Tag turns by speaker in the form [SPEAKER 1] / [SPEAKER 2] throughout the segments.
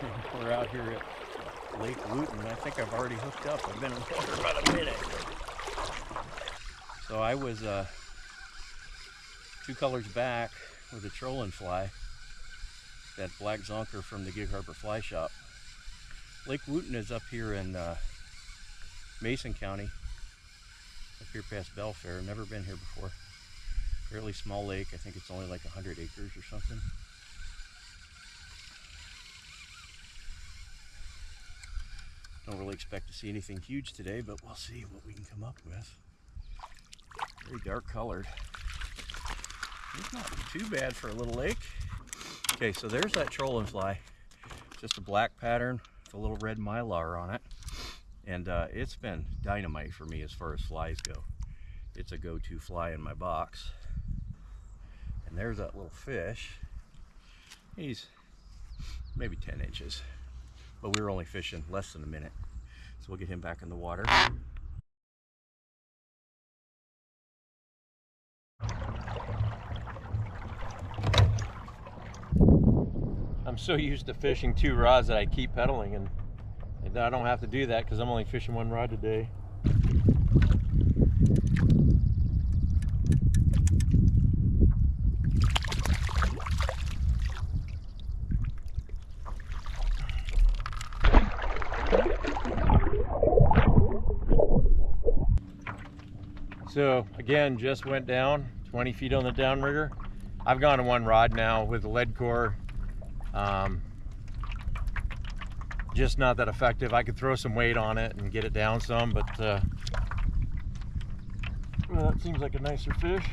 [SPEAKER 1] We're out here at Lake Wooten. I think I've already hooked up. I've been in water about a minute. So I was 2 colors back with a trolling fly, that black zonker from the Gig Harbor Fly Shop. Lake Wooten is up here in Mason County, up here past Belfair. Never been here before. Fairly small lake. I think it's only like 100 acres or something. Don't really expect to see anything huge today, but we'll see what we can come up with. Very dark colored. It's not too bad for a little lake. Okay, so there's that trolling fly. Just a black pattern with a little red mylar on it. And it's been dynamite for me as far as flies go. It's a go-to fly in my box. And there's that little fish. He's maybe 10 inches. But we were only fishing less than a minute. So we'll get him back in the water. I'm so used to fishing 2 rods that I keep pedaling, and I don't have to do that because I'm only fishing 1 rod today. So again, just went down 20 feet on the downrigger. I've gone to 1 rod now with the lead core. Just not that effective. I could throw some weight on it and get it down some, but well, that seems like a nicer fish.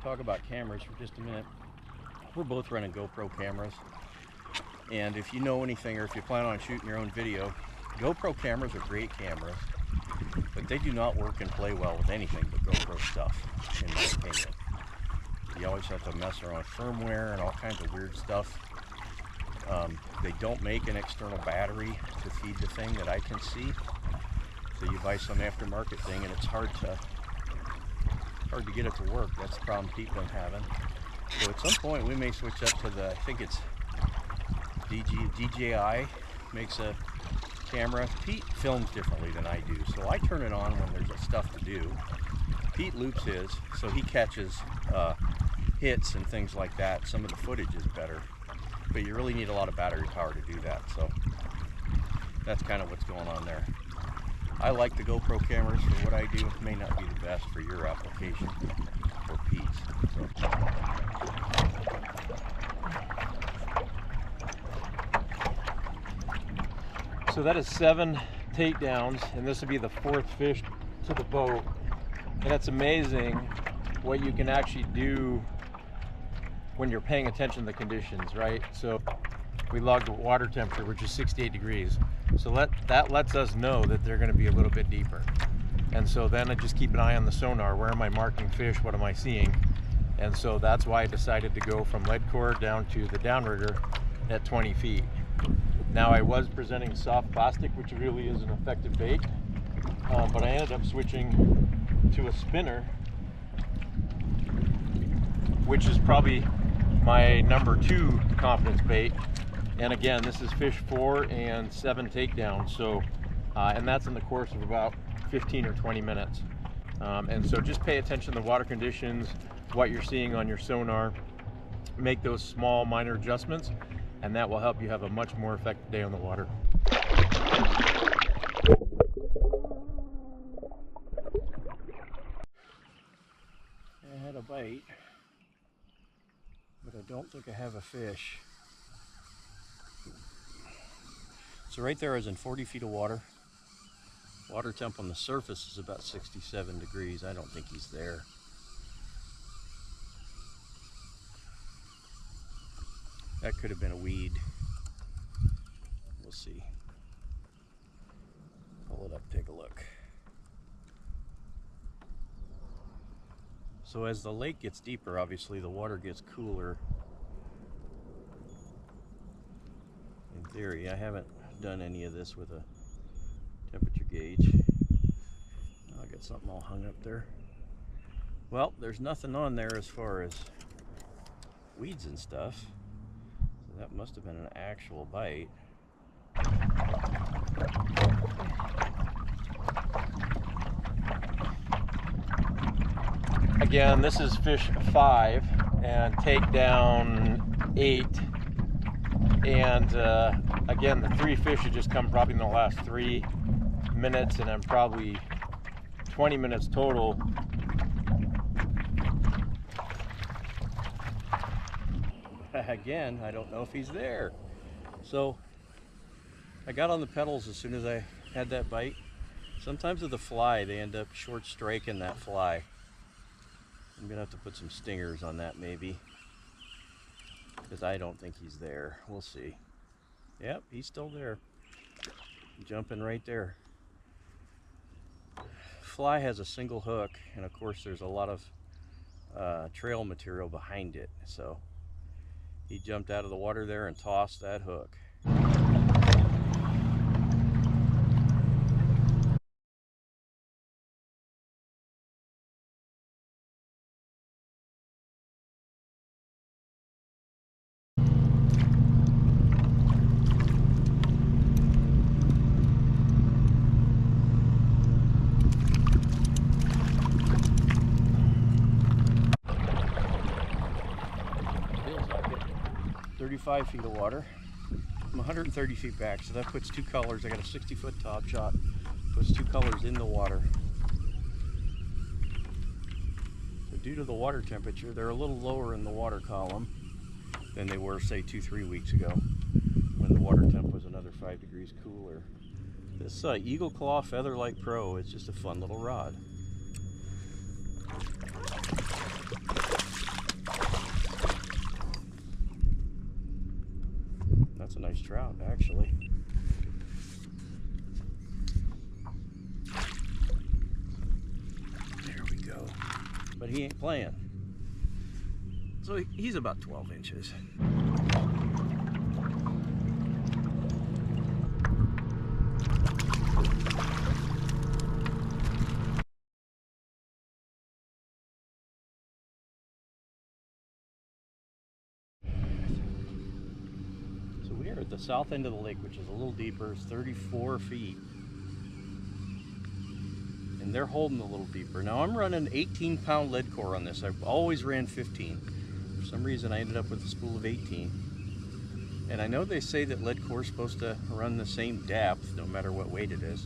[SPEAKER 1] Talk about cameras for just a minute. We're both running GoPro cameras, and if you know anything, or if you plan on shooting your own video, GoPro cameras are great cameras, but they do not work and play well with anything but GoPro stuff, in my opinion. You always have to mess around with firmware and all kinds of weird stuff. They don't make an external battery to feed the thing that I can see, so you buy some aftermarket thing and it's hard to get it to work. That's the problem people are having. So at some point we may switch up to the, I think it's DJI makes a camera. Pete films differently than I do, so I turn it on when there's stuff to do. Pete loops his, so he catches hits and things like that. Some of the footage is better, but you really need a lot of battery power to do that, so that's kind of what's going on there. I like the GoPro cameras for what I do. It may not be the best for your application, or Pete's. So that is 7 takedowns, and this will be the 4th fish to the boat. And it's amazing what you can actually do when you're paying attention to the conditions, right? So we logged the water temperature, which is 68 degrees. So that lets us know that they're going to be a little bit deeper. And so then I just keep an eye on the sonar. Where am I marking fish? What am I seeing? And so that's why I decided to go from lead core down to the downrigger at 20 feet. Now I was presenting soft plastic, which really is an effective bait, but I ended up switching to a spinner, which is probably my number 2 confidence bait. And again, this is fish 4 and 7 takedowns. So, and that's in the course of about 15 or 20 minutes. And so just pay attention to the water conditions, what you're seeing on your sonar, make those small minor adjustments, and that will help you have a much more effective day on the water. I had a bite, but I don't think I have a fish. So right there is in 40 feet of water. Water temp on the surface is about 67 degrees. I don't think he's there. That could have been a weed. We'll see. Pull it up, take a look. So as the lake gets deeper, obviously the water gets cooler. In theory, I haven't
[SPEAKER 2] done any of this with a temperature gauge. I got something all hung up there. Well, there's nothing on there as far as weeds and stuff. So that must have been an actual bite.
[SPEAKER 1] Again, this is fish 5 and takedown 8. And again, the 3 fish had just come probably in the last 3 minutes, and then probably 20 minutes total.
[SPEAKER 2] Again, I don't know if he's there. So I got on the pedals as soon as I had that bite. Sometimes with the fly, they end up short striking that fly. I'm gonna have to put some stingers on that maybe, because I don't think he's there. We'll see. Yep, he's still there. Jumping right there. Fly has a single hook, and of course there's a lot of trail material behind it. So he jumped out of the water there and tossed that hook. Feels like it. 35 feet of water. I'm 130 feet back, so that puts 2 colors. I got a 60-foot top shot. Puts 2 colors in the water. So due to the water temperature, they're a little lower in the water column than they were, say, 2-3 weeks ago, when the water temp was another 5 degrees cooler. This Eagle Claw Featherlight Pro is just a fun little rod. That's a nice trout, actually. There we go. But he ain't playing. So he's about 12 inches. At the south end of the lake, which is a little deeper. It's 34 feet, and they're holding a little deeper. Now I'm running 18-pound lead core on this. I've always ran 15. For some reason I ended up with a spool of 18, and I know they say that lead core is supposed to run the same depth no matter what weight it is,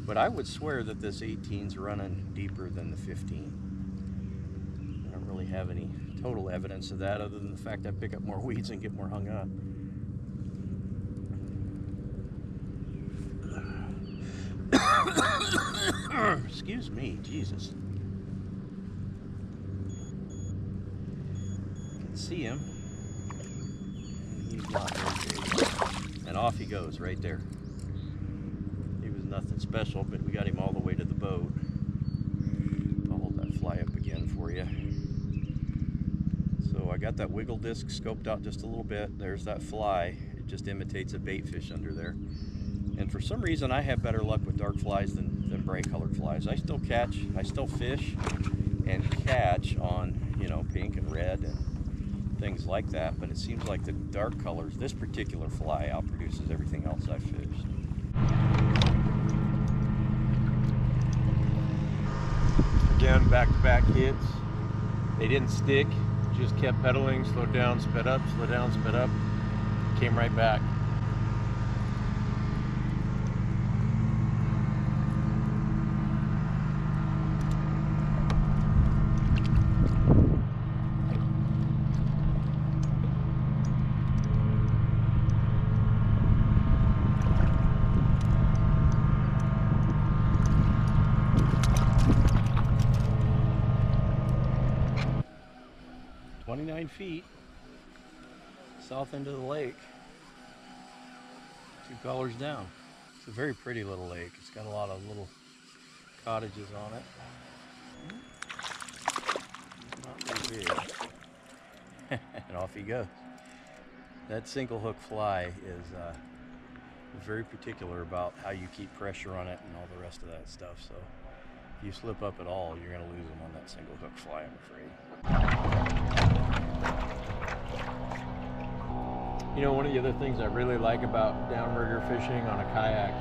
[SPEAKER 2] but I would swear that this 18's running deeper than the 15. I don't really have any total evidence of that other than the fact I pick up more weeds and get more hung up. Excuse me, Jesus. You can see him. He's not very big. And off he goes right there. He was nothing special, but we got him all the way to the boat. I'll hold that fly up again for you. So I got that wiggle disc scoped out just a little bit. There's that fly. It just imitates a bait fish under there. And for some reason, I have better luck with dark flies than bright colored flies. I still fish and catch on, you know, pink and red and things like that. But it seems like the dark colors, this particular fly outproduces everything else I've fished.
[SPEAKER 1] Again, back-to-back hits. They didn't stick, just kept pedaling, slowed down, sped up, slowed down, sped up, came right back.
[SPEAKER 2] Feet south end of the lake, 2 colors down. It's a very pretty little lake. It's got a lot of little cottages on it. Not very big. And off he goes. That single hook fly is very particular about how you keep pressure on it and all the rest of that stuff. So if you slip up at all, you're going to lose them on that single hook fly, I'm afraid.
[SPEAKER 1] You know, one of the other things I really like about downrigger fishing on a kayak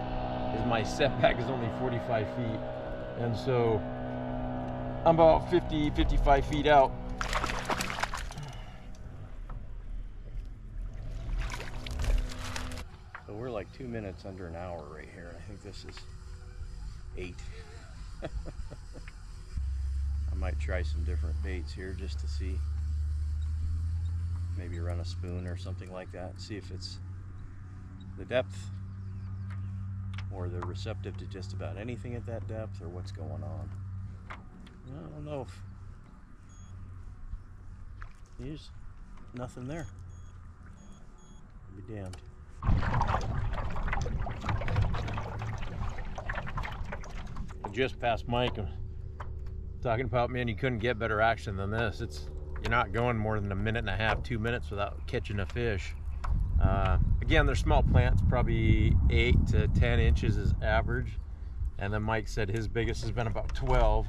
[SPEAKER 1] is my setback is only 45 feet. And so I'm about 50, 55 feet out.
[SPEAKER 2] So we're like 2 minutes under an hour right here. I think this is 8. I might try some different baits here just to see. Maybe run a spoon or something like that. See if it's the depth or they're receptive to just about anything at that depth or what's going on. I don't know if there's nothing there. Be damned.
[SPEAKER 1] I just passed Mike talking about, man, you couldn't get better action than this. You're not going more than 1.5 minutes, 2 minutes without catching a fish. Again, they're small plants, probably 8 to 10 inches is average. And then Mike said his biggest has been about 12.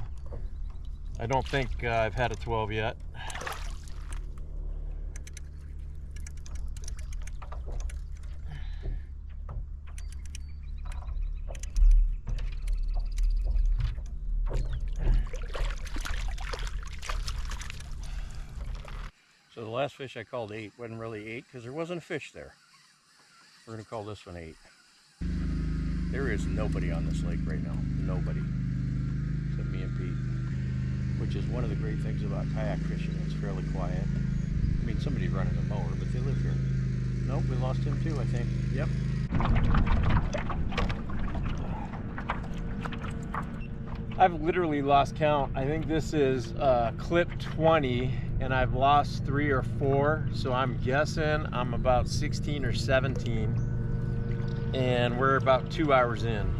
[SPEAKER 1] I don't think I've had a 12 yet.
[SPEAKER 2] So the last fish I called 8 wasn't really 8 because there wasn't a fish there. We're gonna call this one 8. There is nobody on this lake right now. Nobody. Except me and Pete. Which is one of the great things about kayak fishing. It's fairly quiet. I mean, somebody's running a mower, but they live here. Nope, we lost him too, I think. Yep.
[SPEAKER 1] I've literally lost count. I think this is clip 20 and I've lost 3 or 4. So I'm guessing I'm about 16 or 17 and we're about 2 hours in.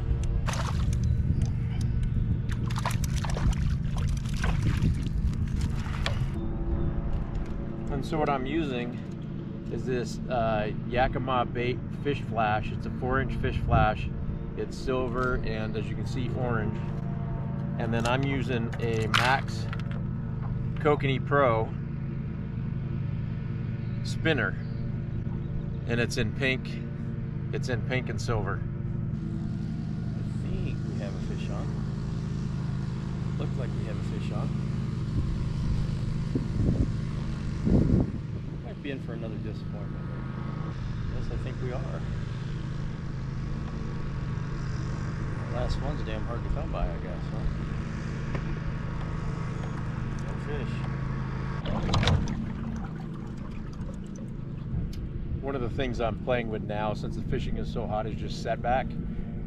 [SPEAKER 1] And so what I'm using is this Yakima bait fish flash. It's a 4-inch fish flash. It's silver and, as you can see, orange. And then I'm using a Max Kokanee Pro spinner, and it's in pink. It's in pink and silver.
[SPEAKER 2] I think we have a fish on. Looks like we have a fish on. Might be in for another disappointment. Yes, I think we are. Last one's damn hard to come by, I guess, huh? No fish.
[SPEAKER 1] One of the things I'm playing with now, since the fishing is so hot, is just setback.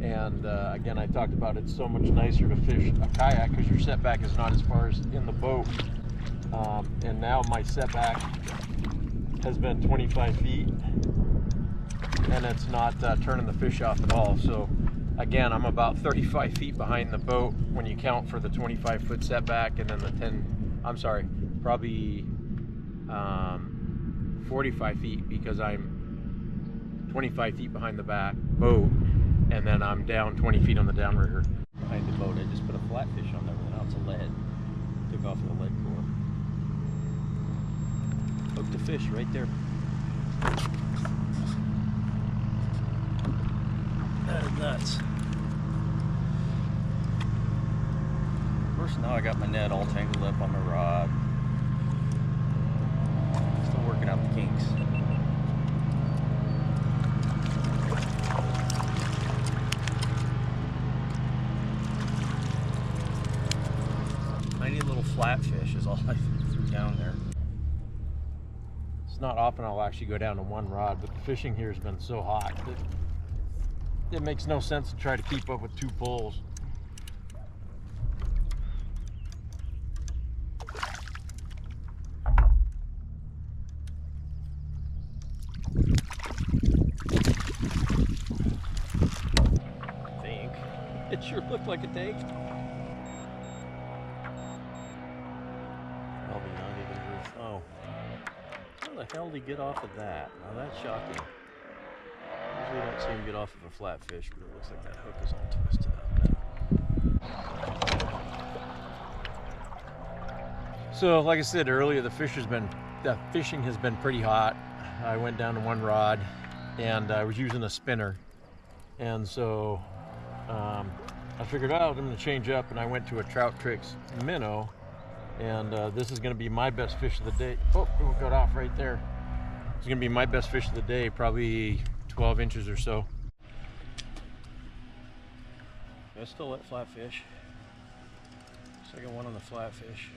[SPEAKER 1] And again, I talked about it's so much nicer to fish a kayak because your setback is not as far as in the boat. And now my setback has been 25 feet and it's not turning the fish off at all. So again, I'm about 35 feet behind the boat when you count for the 25-foot setback, and then the 10, I'm sorry, probably 45 feet because I'm 25 feet behind the boat, and then I'm down 20 feet on the downrigger.
[SPEAKER 2] Behind the boat, I just put a flatfish on there, but now it's a lead. Took off the lead core. Hooked a fish right there. That is nuts. Of course, now I got my net all tangled up on my rod. Still working out the kinks. Tiny little flatfish is all I threw down there.
[SPEAKER 1] It's not often I'll actually go down to one rod, but the fishing here has been so hot that it makes no sense to try to keep up with 2 poles.
[SPEAKER 2] I think. It sure looked like a tank. Probably not even worth. Oh. How the hell did he get off of that? Now that's shocking. Usually Usually don't see him get off of a flat fish, but it looks like that hook is all twisted up now.
[SPEAKER 1] So like I said earlier, the fishing has been pretty hot. I went down to one rod and I was using a spinner. And so I figured out I'm going to change up, and I went to a Trout Tricks minnow, and this is going to be my best fish of the day. Oh, it got off right there. It's going to be my best fish of the day, probably 12 inches or so.
[SPEAKER 2] That's still that flatfish. Second one on the flatfish.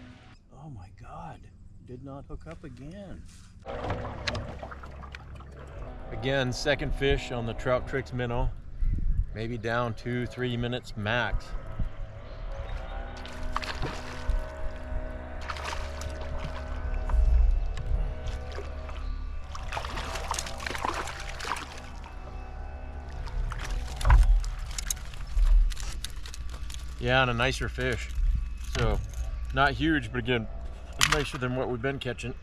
[SPEAKER 2] Oh my God, did not hook up again.
[SPEAKER 1] Again, second fish on the Trout Tricks minnow. Maybe down 2-3 minutes max. Yeah, and a nicer fish. So, not huge, but again, it's nicer than what we've been catching.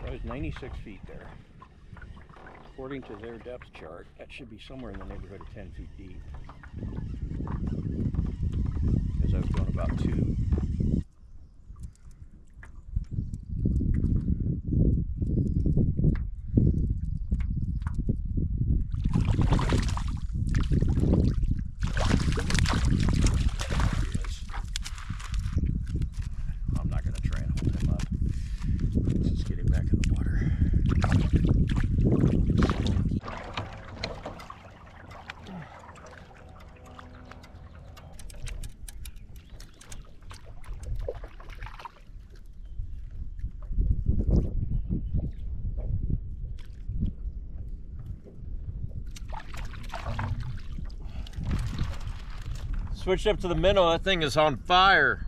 [SPEAKER 2] Well, it's 96 feet there. According to their depth chart, that should be somewhere in the neighborhood of 10 feet deep. Because I was going about 2.
[SPEAKER 1] Switched up to the minnow. That thing is on fire.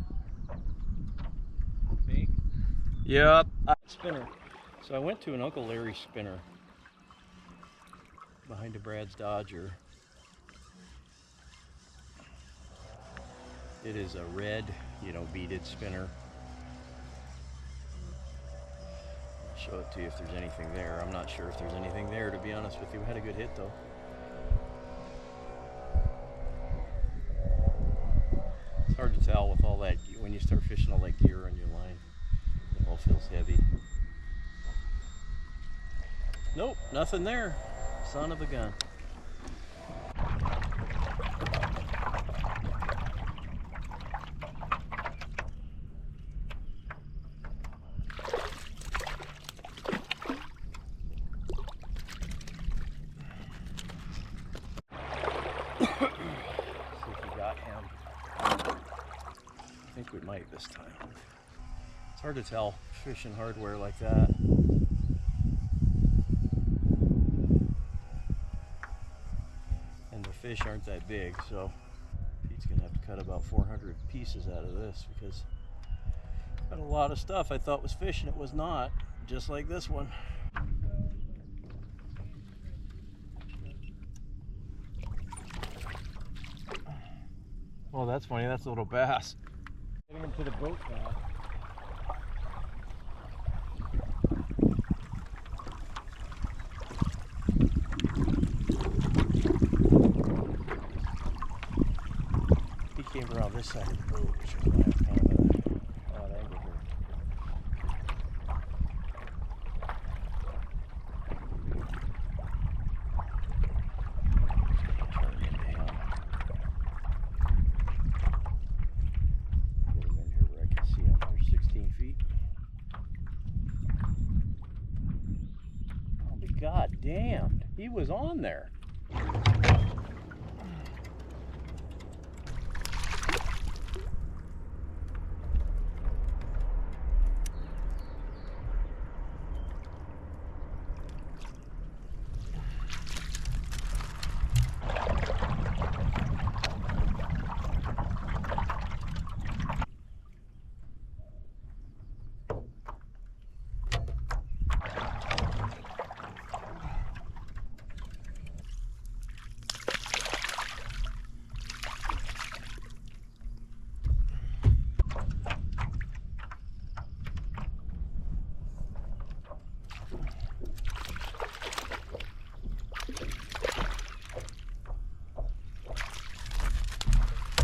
[SPEAKER 2] Me?
[SPEAKER 1] Yep.
[SPEAKER 2] Spinner. So I went to an Uncle Larry spinner behind a Brad's Dodger. It is a red, beaded spinner. I'll show it to you if there's anything there. I'm not sure if there's anything there, to be honest with you. We had a good hit though. It's hard to tell with all that, when you start fishing all that gear on your line. It all feels heavy. Nope, nothing there. Son of a gun. See if we got him. I think we might this time. It's hard to tell fishing hardware like that. And the fish aren't that big, so Pete's gonna have to cut about 400 pieces out of this because it's got a lot of stuff I thought was fish and it was not, just like this one.
[SPEAKER 1] Oh, that's funny. That's a little bass. Getting him to the boat now.
[SPEAKER 2] He came around this side of the boat, which is why I'm kind of an odd angle here. Turn him into him. Get him in here where I can see him. There's 16 feet. I'll be god damned. He was on there.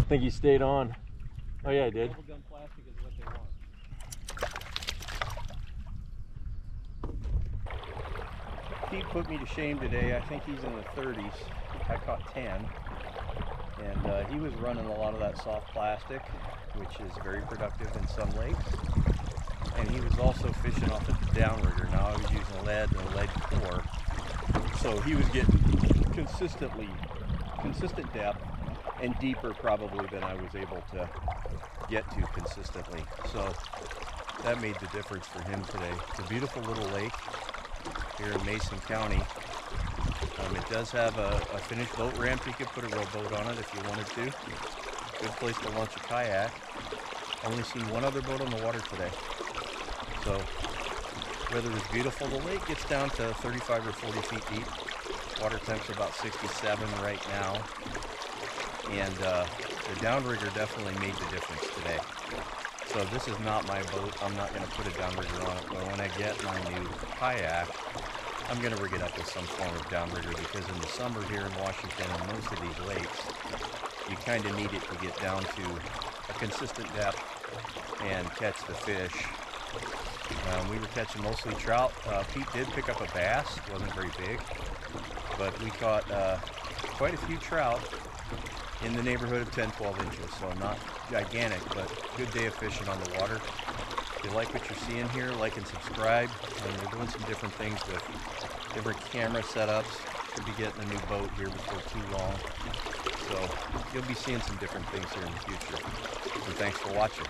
[SPEAKER 1] think he stayed on. Oh yeah, I did.
[SPEAKER 2] Bubblegum plastic is what they want. Pete put me to shame today. I think he's in the 30s. I caught 10. And he was running a lot of that soft plastic, which is very productive in some lakes. And he was also fishing off at the downrigger. Now I was using lead and a lead core. So he was getting consistent depth and deeper probably than I was able to get to consistently. So that made the difference for him today. It's a beautiful little lake here in Mason County. It does have a finished boat ramp. You could put a rowboat on it if you wanted to. Good place to launch a kayak. Only seen one other boat on the water today. So weather is beautiful. The lake gets down to 35 or 40 feet deep. Water temp's about 67 right now. And the downrigger definitely made the difference today. So this is not my boat. I'm not going to put a downrigger on it. But when I get my new kayak, I'm going to rig it up with some form of downrigger, because in the summer here in Washington and most of these lakes, you kind of need it to get down to a consistent depth and catch the fish. We were catching mostly trout. Pete did pick up a bass. It wasn't very big, but we caught quite a few trout in the neighborhood of 10-12 inches, so not gigantic, but good day of fishing on the water. If you like what you're seeing here, like and subscribe. And we're doing some different things with different camera setups. Could be getting a new boat here before too long. So you'll be seeing some different things here in the future. So thanks for watching.